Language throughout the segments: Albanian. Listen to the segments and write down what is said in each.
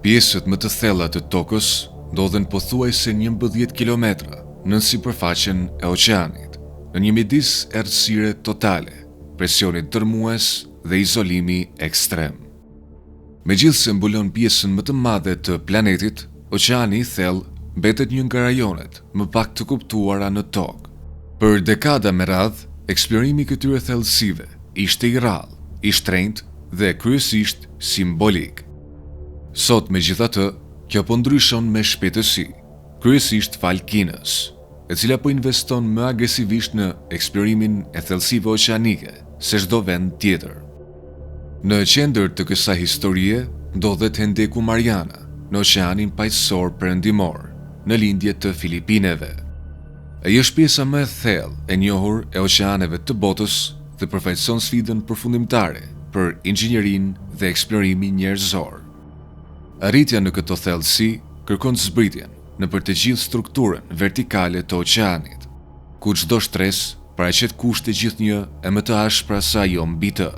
Pjesët më të thella të tokës ndodhen pothuajse 11 kilometra nën sipërfaqen e oqeanit, në një midis errësire totale, presionit dërmues dhe izolimi ekstrem. Megjithse mbulon pjesën më të madhe të planetit, oqeani i thellë mbetet një nga rajonet më pak të kuptuara në tokë. Për dekada me radhë, eksplorimi i këtyre thellësive ishte i rrallë, i shtrenjtë dhe kryesisht simbolik. Sot megjithatë, kjo po ndryshon me shpejtësi, kryesisht fal Kinës, e cila po investon më agresivisht në eksplorimin e thellësive oqeanike se çdo vend tjetër. Në qendër të kësaj historie ndodhet Hendeku Mariana, në oqeanin paqësor perëndimor, në lindje të Filipineve. Ai është pjesa më e thellë e njohur e oqeaneve të botës dhe përfaqëson sfidën përfundimtare për inxhinierinë dhe eksplorimin njerëzor. Arritja në këto thellësi kërkon zbritjen nëpër të gjithë strukturën vertikale të oqeanit, ku çdo shtresë paraqet kushte gjithnjë e më të ashpra se ajo mbi të.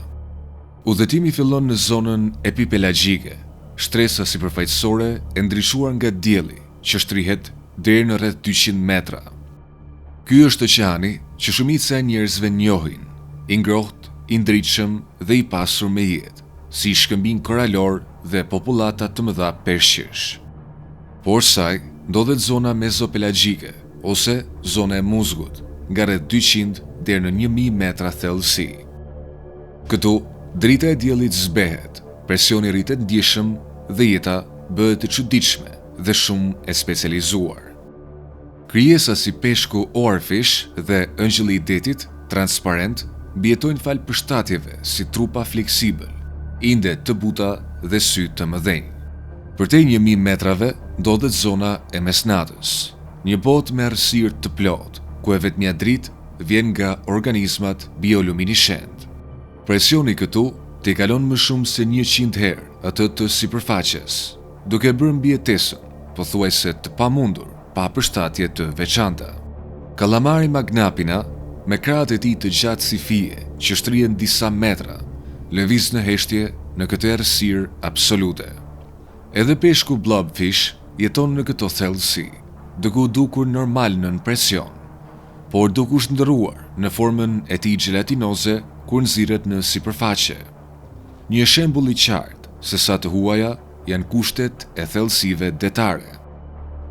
Udhëtimi fillon në zonën epipelagjike, shtresa sipërfaqësore e ndryshuar nga dielli, që shtrihet deri në rreth 200 metra. Ky është oqeani që shumica e njerëzve njohin, i ngrohtë, i ndritshëm dhe i pasur me jetë, si shkëmbim koralor dhe popullata të mëdha peshqish. Por saj ndodhet zona mezopelagjike, ose zona e muzgut, nga rreth 200 deri në 1000 metra thellësi. Këtu, drita e diellit zbehet, presioni rritet ndjeshëm dhe jeta bëhet e çuditshme dhe shumë e specializuar. Krijesa si peshku oarfish dhe ëngjëlli i detit, transparent, mbijetojnë fal përshtatjeve si trupa fleksibël, inde të buta dhe sy të mëdhenj. Përtej 1000 metrave ndodhet zona e mesnatës, një botë me errësirë të plotë, ku e vetmja dritë vjen nga organizmat bioluminescent. Presioni këtu t'i kalon më shumë se 100 herë atë të sipërfaqes, duke bërë mbijetesën pothuajse të pamundur pa përshtatje të veçanta. Kalamari Magnapina, me krahët e tij të gjatë si fije që shtrihen disa metra, lëviz në heshtje në këtë errësirë absolute. Edhe peshku blobfish jeton në këto thellësi, duke u dukur normal nën presion, por duke u shndërruar në formën e tij gjelatinoze kur nxirret në sipërfaqe. Një shembull i qartë se sa të huaja janë kushtet e thellësive detare.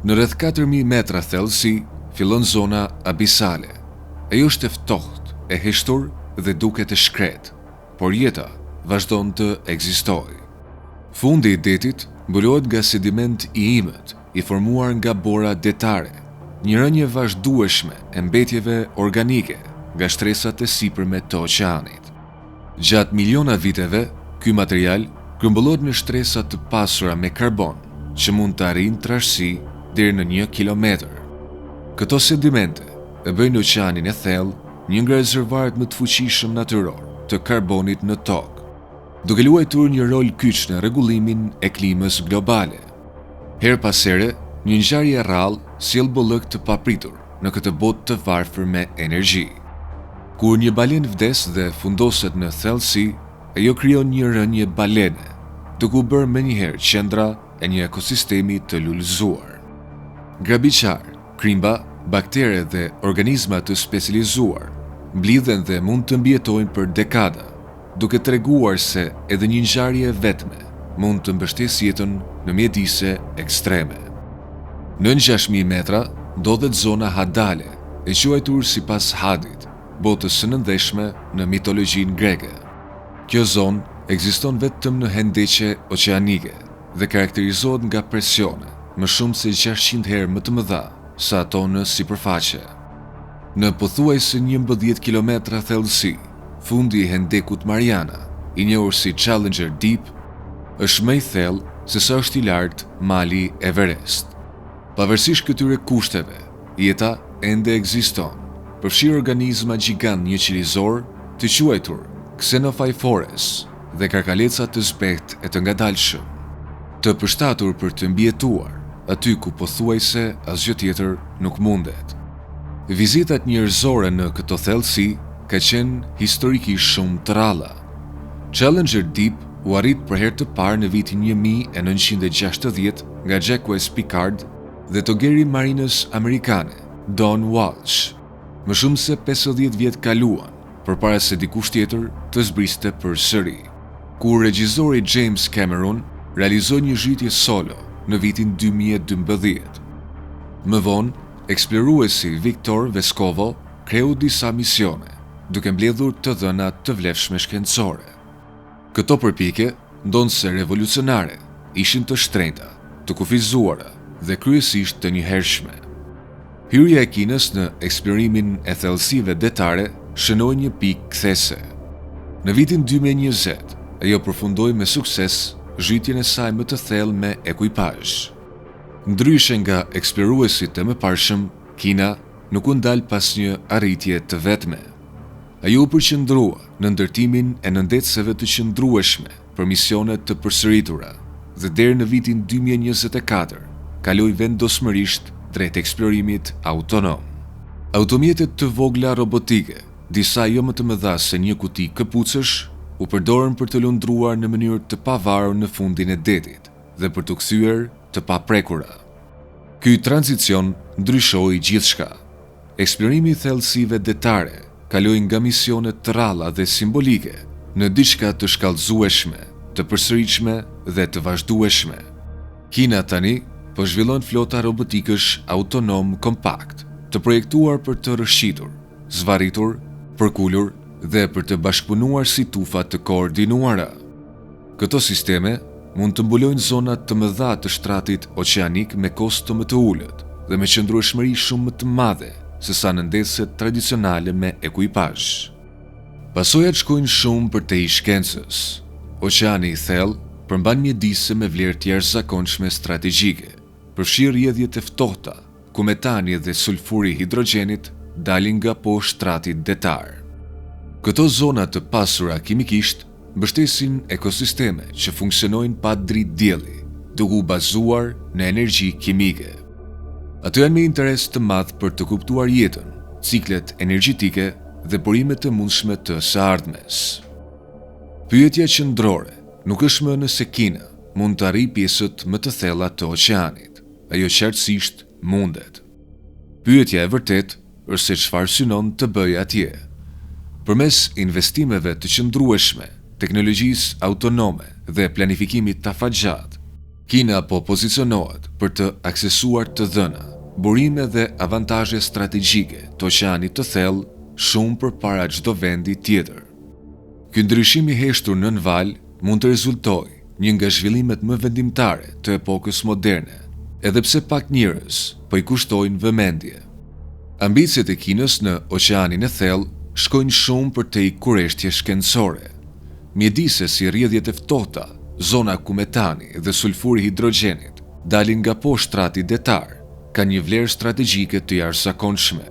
Në rreth 4000 metra thellësi fillon zona abisale. Ajo është e ftohtë, e heshtur dhe duket e shkretë, por jeta vazhdon të ekzistojë. Fundi i detit mbulohet nga sediment i imët, i formuar nga bora detare, një rënje vazhdueshme e mbetjeve organike nga shtresat e sipërme të oqeanit. Gjatë miliona viteve, ky material grumbullohet në shtresa të pasura me karbon, që mund të arrijnë trashësi deri në 1 kilometër. Këto sedimente e bëjnë oqeanin e thellë një nga rezervuaret më të fuqishëm natyror të karbonit në tokë, duke luajtur një rol kyç në rregullimin e klimës globale. Her pas here, një ngjarje e rrallë sjell bollëk të papritur në këtë botë të varfër me energji. Kur një balen vdes dhe fundoset në thellësi, ajo krijon një rënje balene, duke u bërë menjëherë qendra e një ekosistemi të lullëzuar. Grabiqar, krimba, baktere dhe organizma të specializuar mblidhen dhe mund të mbjetojnë për dekada, duke treguar se edhe një ngjarje vetme mund të mbështesë jetën në mjedise ekstreme. Në 6000 metra ndodhet zona Hadale, e quajtur sipas Hadit, botës së nëndeshme në mitologjinë greke. Kjo zonë ekziston vetëm në hendeqe oqeanike dhe karakterizohet nga presione më shumë se 600 herë më të mëdha sa ato në sipërfaqe. Në pothuajse 11 kilometra thellësi, fundi i Hendekut Mariana, i njohur si Challenger Deep, është më i thellë se sa është i lartë mali Everest. Pavarësisht këtyre kushteve, jeta ende ekziston, përfshirë organizma gjigant njëqelizor të quajtur Xenophyophores dhe karkaleca të zbehtë e të ngadalshëm, të përshtatur për të mbjetuar aty ku pothuajse asgjë tjetër nuk mundet. Vizitat njerëzore në këto thellësi ka qenë historikisht shumë të rralla. Challenger Deep u arrit për herë të parë në vitin 1960 nga Jacques Piccard dhe togeri i marinës amerikane, Don Walsh. Më shumë se 50 vjet kaluan përpara se dikush tjetër të zbriste përsëri, kur regjizori James Cameron realizoi një zhytje solo në vitin 2012. Më vonë, eksploruesi Viktor Veskovo kreu disa misione, duke mbledhur të dhëna të vlefshme shkencore. Këto përpjekje, ndonse revolucionare, ishin të shtrenjta, të kufizuara dhe kryesisht të njëhershme. Hyrja e Kinës në eksplorimin e thellësive detare shënoi një pikë kthese. Në vitin 2020, ajo përfundoi me sukses zhytjen e saj më të thellë me ekuipazh. Ndryshe nga eksploruesit e mëparshëm, Kina nuk u ndal pas një arritje të vetme. Ajo u përqendrua në ndërtimin e nëndetëseve të qëndrueshme për misionet të përsëritura dhe deri në vitin 2024 kaloi vendosmërisht drejt eksplorimit autonom. Automjetet të vogla robotike, disa jo më të mëdha se një kuti këpucësh, u përdorën për të lundruar në mënyrë të pavarur në fundin e detit dhe për të kthyer të paprekura. Ky tranzicion ndryshoi gjithçka. Eksplorimi i thellësive detare kaloi nga misione të rralla dhe simbolike në diçka të shkallëzueshme, të përsëritshme dhe të vazhdueshme. Kina tani po zhvillon flota robotikësh autonom kompakt, të projektuar për të rrëshqitur, zvarritur, përkulur dhe për të bashkëpunuar si tufa të koordinuara. Këto sisteme mund të mbulojnë zona të mëdha të shtratit oqeanik me kosto më të ulët dhe me qëndrueshmëri shumë më të madhe se sa nëndetëset tradicionale me ekuipazh. Pasojat shkojnë shumë për te i shkencës. Oqeani i thellë përmban mjedise me vlerë të jashtëzakonshme strategjike, përfshir rrjedhjet e ftohta, ku metani dhe sulfuri i hidrogenit dalin nga poshtë shtratit detar. Këto zona të pasura kimikisht mbështesin ekosisteme që funksionojnë pa dritë dielli, duke u bazuar në energji kimike. Ato janë me interes të madh për të kuptuar jetën, ciklet energjetike dhe burimet e mundshme të së ardhmes. Pyetja qendrore nuk është më nëse Kina mund të arrijë pjesët më të thella të oqeanit. Ajo qartësisht mundet. Pyetja e vërtet është se çfarë synon të bëjë atje. Përmes investimeve të qëndrueshme, teknologjisë autonome dhe planifikimit të afatgjat, Kina po pozicionohet për të aksesuar të dhëna, burime dhe avantazhe strategjike të oqeanit të thellë shumë përpara çdo vendi tjetër. Ky ndryshim i heshtur nën val mund të rezultojë një nga zhvillimet më vendimtare të epokës moderne, edhe pse pak njerëz po i kushtojnë vëmendje. Ambicet e Kinës në oqeanin e thellë shkojnë shumë për te i kureshtje shkencore. Mjedise si rrjedhjet e ftohta, zona ku metani dhe sulfuri hidrogenit dalin nga poshtë shtrati detar, ka një vlerë strategjike të jashtëzakonshme.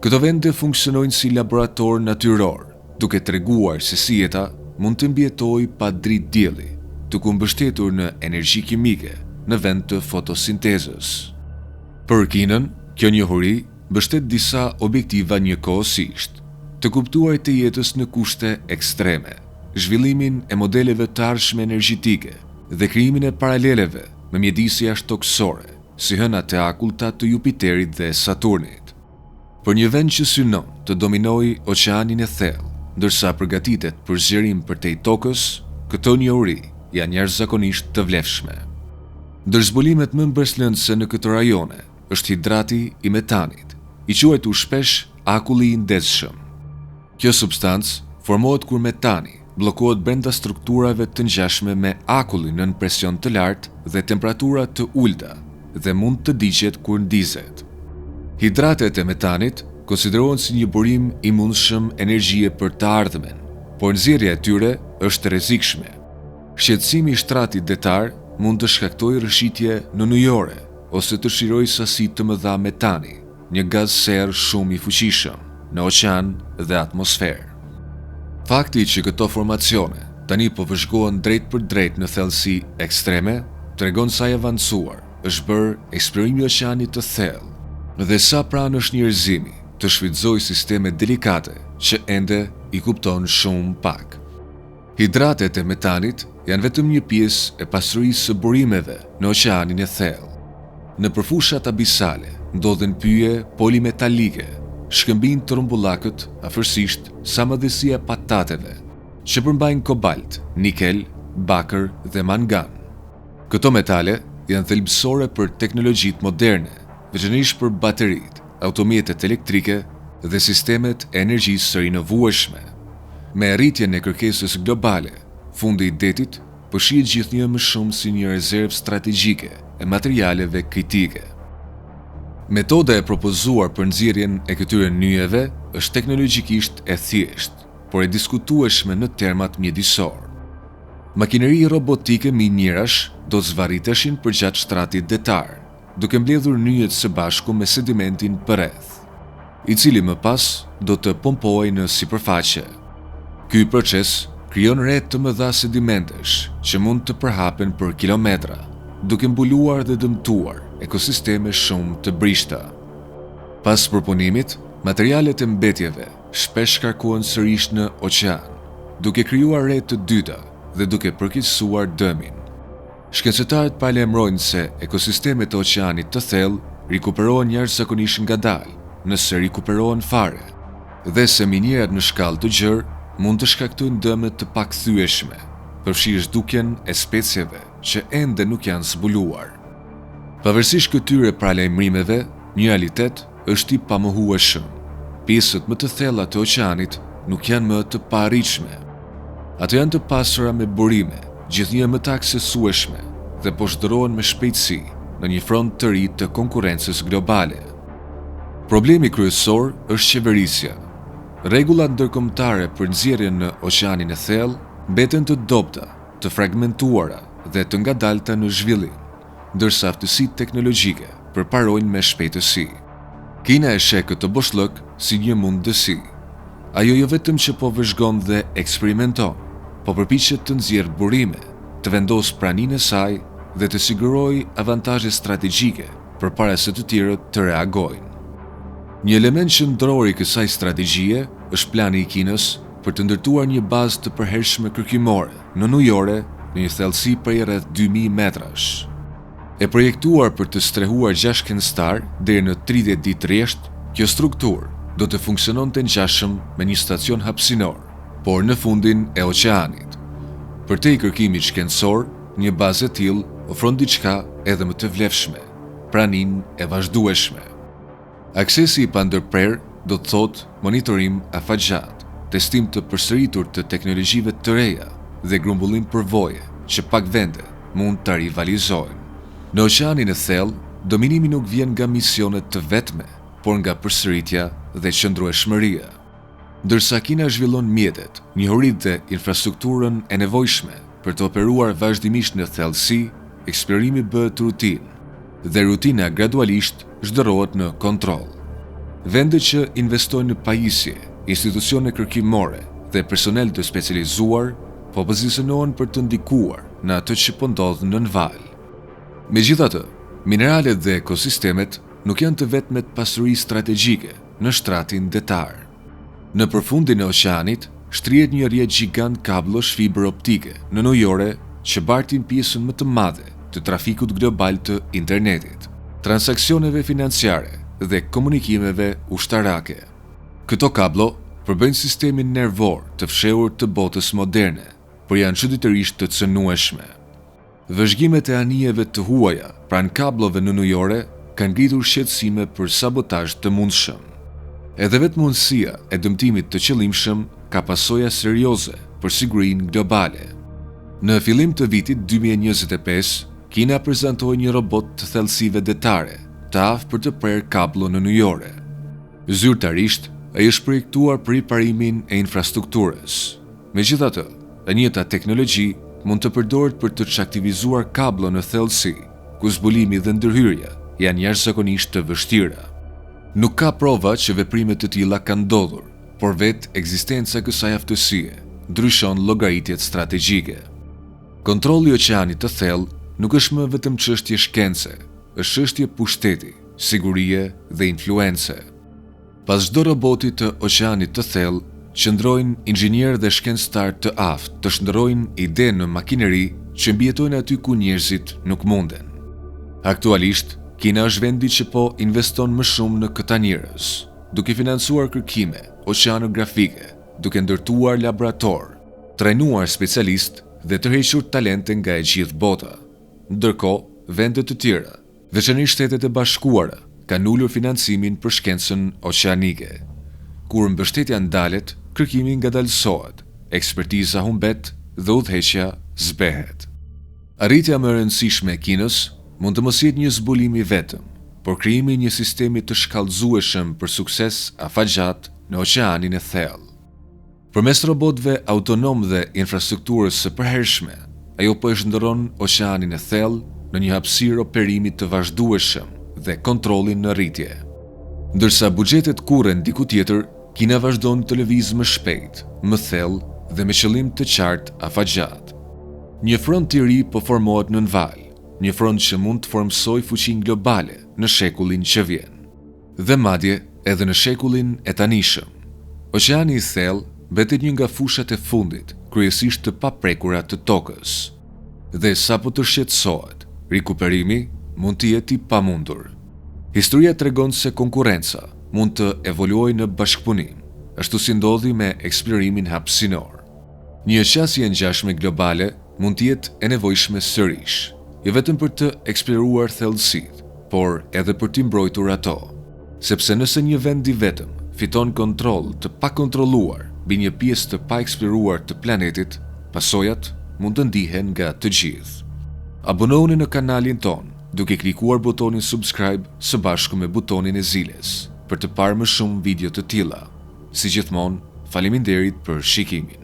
Këto vende funksionojnë si laborator natyror, duke treguar se si jeta mund të mbjetojë pa dritë dielli, duke u mbështetur në energji kimike në vend të fotosintezës. Për Kinën, kjo njohuri mbështet disa objektiva njëkohësisht: të kuptuar të jetës në kushte ekstreme, zhvillimin e modeleve të ardhshme energjetike dhe krijimin e paraleleve me mjedise jashtëtoksore, si hënat e akullta të Jupiterit dhe Saturnit. Për një vend që synon të dominojë oqeanin e thellë, ndërsa përgatitet për zgjerim përtej tokës, këto njohuri janë jashtëzakonisht të vlefshme. Ndër zbulimet më mbërslëndëse në këto rajone është hidrati i metanit, i quajtur shpesh akulli i ndezshëm. Kjo substancë formohet kur metani bllokohet brenda strukturave të ngjashme me akullin nën presion të lartë dhe temperatura të ulta dhe mund të diqet kur ndizet. Hidratet e metanit konsiderohen si një burim i mundshëm energjie për të ardhmen, por nxjerrja e tyre është rrezikshme. Shqetësimi i shtratit detar mund të shkaktojë rrëshqitje nënujore ose të shirojë sasi të mëdha metani, një gaz serë shumë i fuqishëm në oqean dhe atmosferë. Fakti që këto formacione tani po vëzhgohen drejt për drejt në thellësi ekstreme tregon sa i avancuar është bërë eksplorimi i oqeanit të thellë dhe sa pranë është njerëzimi të shfrytëzojë sisteme delikate që ende i kupton shumë pak. Hidratet e metanit janë vetëm një pjesë e pasurisë së burimeve në oqeanin e thellë. Në përfushat abisale ndodhen pyje polimetallike, shkëmbin të rumbullakët afërsisht sa madhësia patateve, që përmbajnë kobalt, nikel, bakër dhe mangan. Këto metale janë thelbësore për teknologjitë moderne, veçanërisht për bateritë, automjetet elektrike dhe sistemet e energjisë së rinovueshme. Me arritjen e kërkesës globale, fundi i detit përshihet gjithnjë më shumë si një rezervë strategjike e materialeve kritike. Metoda e propozuar për nxjerrjen e këtyre nyjeve është teknologjikisht e thjeshtë, por e diskutueshme në termat mjedisor. Makineri robotike minjerash do të zvarriteshin përgjatë shtratit detar, duke mbledhur nyjet së bashku me sedimentin përreth, i cili më pas do të pompohej në sipërfaqe. Ky proces krijon rreth të mëdha sedimentesh që mund të përhapen për kilometra, duke mbuluar dhe dëmtuar ekosisteme shumë të brishta. Pas përpunimit, materialet e mbetjeve shpesh shkarkohen sërish në oqean, duke krijuar rreth të dyta dhe duke përkeqësuar dëmin. Shkencëtarët paralajmërojnë se ekosistemet e oqeanit të thellë rikuperohen jashtëzakonisht ngadalë, nëse rikuperohen fare, dhe se minjerat në shkallë të gjerë mund të shkaktojnë dëme të pakthyeshme, përfshirë zhdukjen e specieve që ende nuk janë zbuluar. Pavarësisht këtyre paralajmërimeve, një realitet është i pamohueshëm. Pjesët më të thella të oqeanit nuk janë më të paarritshme. Ato janë të pasura me burime, gjithnjë më të aksesueshme dhe po zhdurohen me shpejtësi në një front të ri të konkurrencës globale. Problemi kryesor është qeverisja. Rregullat ndërkombëtare për nxjerrjen në oqeanin e thellë mbeten të dobta, të fragmentuara dhe të ngadalta në zhvillim, ndërsa aftësitë teknologjike përparojnë me shpejtësi. Kina e sheh këtë boshllëk si një mundësi. Ajo jo vetëm që po vëzhgon dhe eksperimenton, po përpiqet të nxjerrë burime, të vendosë praninë e saj dhe të sigurojë avantazhe strategjike përpara se të tjerët të reagojnë. Një element qendror i kësaj strategjie është plani i Kinës për të ndërtuar një bazë të përhershme kërkimore në ujore në një thellësi prej rreth 2000 metrash. E projektuar për të strehuar 6 shkencëtar deri në 30 ditë rresht, kjo strukturë do të funksiononte ngjashëm me një stacion hapësinor, por në fundin e oqeanit. Për te i kërkimit shkencor, një bazë e tillë ofron diçka edhe më të vlefshme, praninë e vazhdueshme. Aksesi i pandërprer do të thotë monitorim afatgjat, testim të përsëritur të teknologjive të reja dhe grumbullim përvoje që pak vende mund të rivalizojnë. Në oqeanin e thellë, dominimi nuk vjen nga misionet të vetme, por nga përsëritja dhe qëndrueshmëria. Ndërsa Kina zhvillon mjetet, njohuritë dhe infrastrukturën e nevojshme për të operuar vazhdimisht në thellësi, eksplorimi bëhet rutinë dhe rutina gradualisht zhdurohet në kontroll. Vendet që investojnë në pajisje, institucione kërkimore dhe personel të specializuar po pozicionohen për të ndikuar në atë që po ndodh në val. Megjithatë, mineralet dhe ekosistemet nuk janë të vetmet pasuri strategjike në shtratin detar. Në përfundin e oqeanit shtrihet një rrjet gjigant kablosh fiber optike në ujore që bartin pjesën më të madhe të trafikut global të internetit, transaksioneve financiare dhe komunikimeve ushtarake. Këto kablo përbëjnë sistemin nervor të fshehur të botës moderne, por janë çuditërisht të cënueshme. Vëzhgimet e anijeve të huaja pranë kablove në ujore kanë ngritur shqetësime për sabotazh të mundshëm. Edhe vetë mundësia e dëmtimit të qëllimshëm ka pasoja serioze për sigurinë globale. Në fillim të vitit 2025, Kina prezantoi një robot të thellësive detare, të aftë për të prerë kablo në ujore. Zyrtarisht, ai është projektuar për riparimin e infrastrukturës. Megjithatë, e njëjta teknologji mund të përdoret për të çaktivizuar kablo në thellësi, ku zbulimi dhe ndërhyrja janë jashtëzakonisht të vështira. Nuk ka prova që veprime të tilla kanë ndodhur, por vetë ekzistenca e kësaj aftësie ndryshon llogaritjet strategjike. Kontrolli i oqeanit të thellë nuk është më vetëm çështje shkence, është çështje pushteti, sigurie dhe influence. Pas çdo roboti të oqeanit të thellë, qëndrojnë inxhinierë dhe shkencëtar të aftë të shndërrojnë ide në makineri që mbijetojnë aty ku njerëzit nuk munden. Aktualisht, Kina është vendi që po investon më shumë në këta njerëz, duke financuar kërkime oceanografike, duke ndërtuar laborator, trajnuar specialist dhe tërhequr talente nga e gjithë bota. Ndërkohë, vende të tjera, veçanërisht Shtetet e Bashkuara, kanë ulur financimin për shkencën oqeanike. Kur mbështetja ndalet, kërkimi ngadalësohet, ekspertiza humbet dhe udhëheqja zbehet. Arritja më e rëndësishme e Kinës mund të mos jetë një zbulim i vetëm, por krijimi i një sistemi të shkallëzueshëm për sukses afatgjat në oqeanin e thellë. Përmes robotëve autonom dhe infrastrukturës së përhershme, ajo po e zhndërron oqeanin e thellë në një hapësirë operimi të vazhdueshëm dhe kontrollin në rritje. Ndërsa buxhetet kurren diku tjetër, Kina vazhdon të lëvizë më shpejt, më thellë dhe me qëllim të qartë afatgjat. Një front i ri po formohet nën val, një front që mund të formsoj fuqinë globale në shekullin që vjen. Dhe madje edhe në shekullin e tanishëm. Oqeani i thellë mbetet një nga fushat e fundit, kryesisht të paprekura të tokës. Dhe sapo të shqetësohet, rikuperimi mund të jetë i pamundur. Historia tregon se konkurrenca mund të evoluojë në bashkëpunim, ashtu si ndodhi me eksplorimin hapësinor. Një qasje ngjashme globale mund të jetë e nevojshme sërish, jo vetëm për të eksploruar thellësitë, por edhe për të mbrojtur ato. Sepse nëse një vend i vetëm fiton kontroll të pakontrolluar mbi një pjesë të paeksploruar të planetit, pasojat mund të ndihen nga të gjithë. Abonohuni në kanalin ton duke klikuar butonin subscribe së bashku me butonin e ziles për të parë më shumë video të tilla. Si gjithmonë, faleminderit për shikimin.